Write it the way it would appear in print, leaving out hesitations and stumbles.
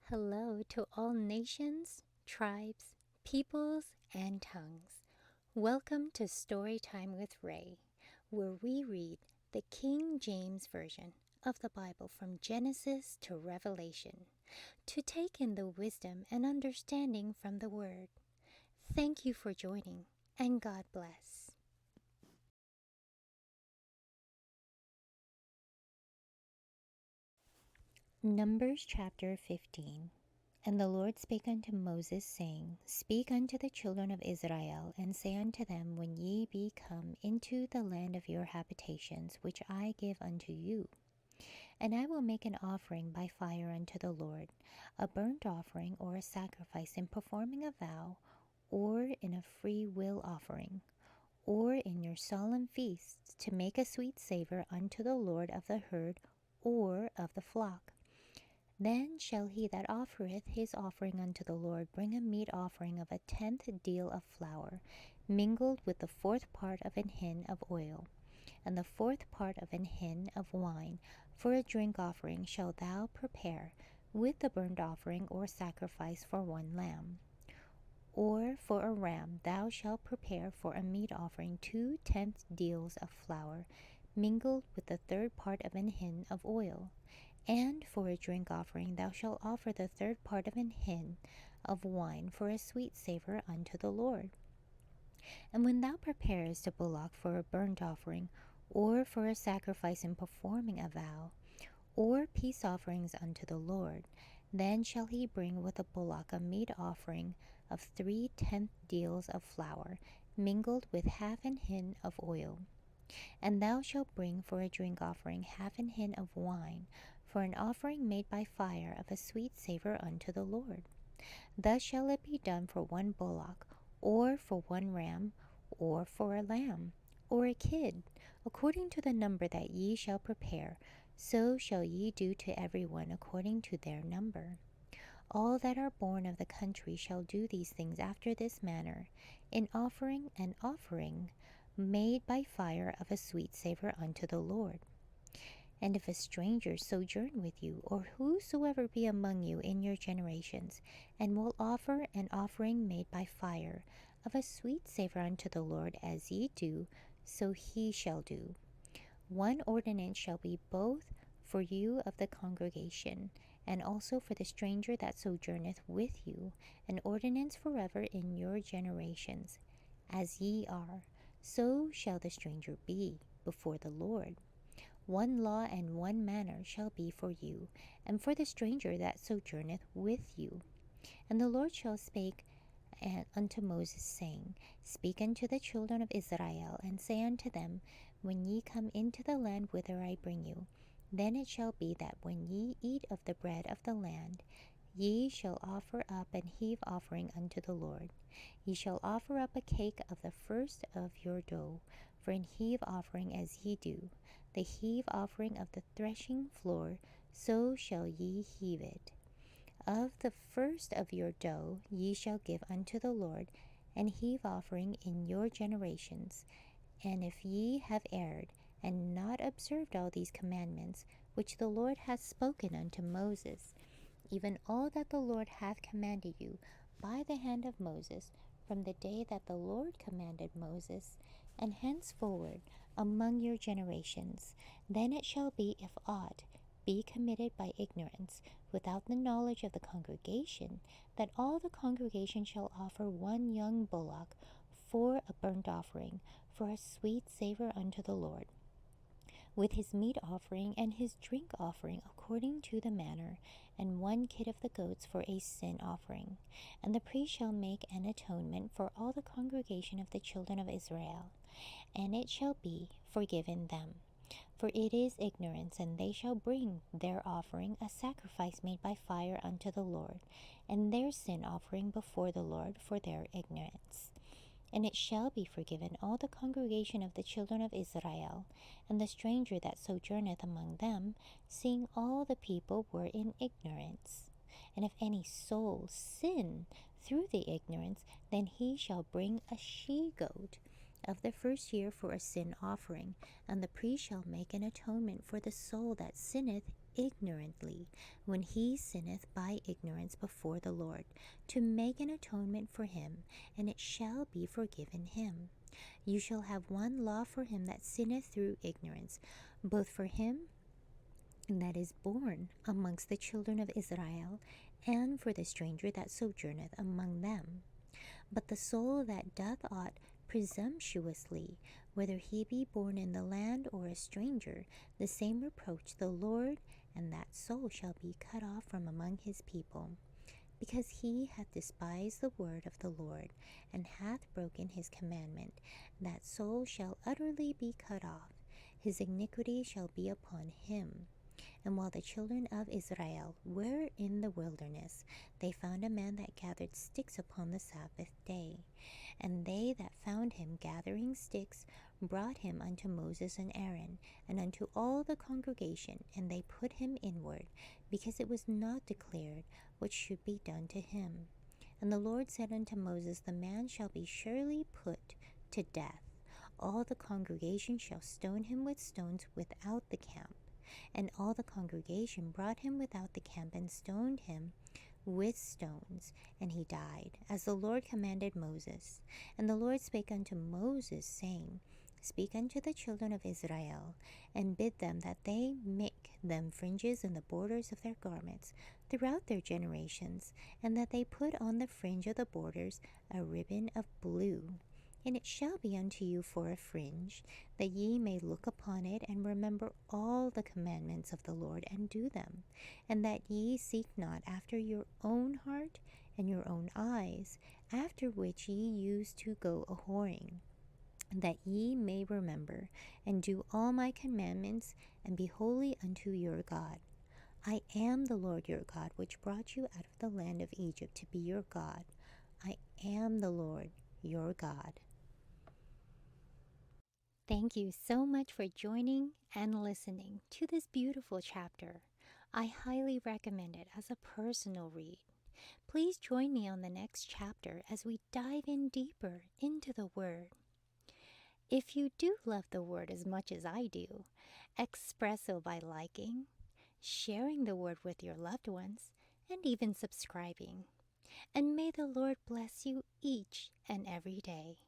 Hello to all nations, tribes, peoples, and tongues. Welcome to Storytime with Ray, where we read the King James Version of the Bible from Genesis to Revelation, to take in the wisdom and understanding from the Word. Thank you for joining, and God bless. Numbers chapter 15. And the Lord spake unto Moses, saying, Speak unto the children of Israel, and say unto them, When ye be come into the land of your habitations, which I give unto you, and I will make an offering by fire unto the Lord, a burnt offering or a sacrifice in performing a vow, or in a free will offering, or in your solemn feasts, to make a sweet savor unto the Lord of the herd or of the flock. Then shall he that offereth his offering unto the Lord bring a meat offering of a 10th deal of flour, mingled with the 4th part of an hin of oil, and the 4th part of an hin of wine. For a drink offering shalt thou prepare with the burnt offering or sacrifice for one lamb. Or for a ram thou shalt prepare for a meat offering 2/10 deals of flour, mingled with the 3rd part of an hin of oil. And for a drink offering thou shalt offer the 3rd part of an hin of wine for a sweet savor unto the Lord. And when thou preparest a bullock for a burnt offering, or for a sacrifice in performing a vow, or peace offerings unto the Lord, then shall he bring with the bullock a meat offering of 3/10 deals of flour, mingled with half an hin of oil. And thou shalt bring for a drink offering half an hin of wine, for an offering made by fire of a sweet savor unto the Lord. Thus shall it be done for one bullock, or for one ram, or for a lamb, or a kid, according to the number that ye shall prepare, so shall ye do to every one according to their number. All that are born of the country shall do these things after this manner, in offering an offering made by fire of a sweet savor unto the Lord. And if a stranger sojourn with you, or whosoever be among you in your generations, and will offer an offering made by fire of a sweet savor unto the Lord, as ye do, so he shall do. One ordinance shall be both for you of the congregation, and also for the stranger that sojourneth with you, an ordinance forever in your generations. As ye are, so shall the stranger be before the Lord. One law and one manner shall be for you, and for the stranger that sojourneth with you. And the Lord shall spake unto Moses, saying, Speak unto the children of Israel, and say unto them, When ye come into the land whither I bring you, then it shall be that when ye eat of the bread of the land, ye shall offer up an heave offering unto the Lord. Ye shall offer up a cake of the first of your dough, for an heave offering as ye do, the heave offering of the threshing floor, so shall ye heave it. Of the first of your dough ye shall give unto the Lord an heave offering in your generations. And if ye have erred, and not observed all these commandments, which the Lord hath spoken unto Moses, even all that the Lord hath commanded you by the hand of Moses, from the day that the Lord commanded Moses, and henceforward among your generations, then it shall be, if aught be committed by ignorance, without the knowledge of the congregation, that all the congregation shall offer one young bullock for a burnt offering, for a sweet savor unto the Lord, with his meat offering and his drink offering according to the manner, and one kid of the goats for a sin offering. And the priest shall make an atonement for all the congregation of the children of Israel, and it shall be forgiven them. For it is ignorance, and they shall bring their offering, a sacrifice made by fire unto the Lord, and their sin offering before the Lord for their ignorance. And it shall be forgiven all the congregation of the children of Israel, and the stranger that sojourneth among them, seeing all the people were in ignorance. And if any soul sin through the ignorance, then he shall bring a she-goat of the first year for a sin offering, and the priest shall make an atonement for the soul that sinneth ignorantly, when he sinneth by ignorance before the Lord, to make an atonement for him, and it shall be forgiven him. You shall have one law for him that sinneth through ignorance, both for him that is born amongst the children of Israel, and for the stranger that sojourneth among them. But the soul that doth aught presumptuously, whether he be born in the land or a stranger, the same reproach the Lord, and that soul shall be cut off from among his people. Because he hath despised the word of the Lord, and hath broken his commandment, that soul shall utterly be cut off. His iniquity shall be upon him. And while the children of Israel were in the wilderness, they found a man that gathered sticks upon the Sabbath day. And they that found him gathering sticks brought him unto Moses and Aaron, and unto all the congregation, and they put him inward, because it was not declared what should be done to him. And the Lord said unto Moses, The man shall be surely put to death. All the congregation shall stone him with stones without the camp. And all the congregation brought him without the camp, and stoned him with stones, and he died, as the Lord commanded Moses. And the Lord spake unto Moses, saying, Speak unto the children of Israel, and bid them that they make them fringes in the borders of their garments throughout their generations, and that they put on the fringe of the borders a ribbon of blue. And it shall be unto you for a fringe, that ye may look upon it, and remember all the commandments of the Lord, and do them, and that ye seek not after your own heart and your own eyes, after which ye used to go a whoring, that ye may remember and do all my commandments, and be holy unto your God. I am the Lord your God, which brought you out of the land of Egypt to be your God. I am the Lord your God. Thank you so much for joining and listening to this beautiful chapter. I highly recommend it as a personal read. Please join me on the next chapter as we dive in deeper into the Word. If you do love the Word as much as I do, express so by liking, sharing the Word with your loved ones, and even subscribing. And may the Lord bless you each and every day.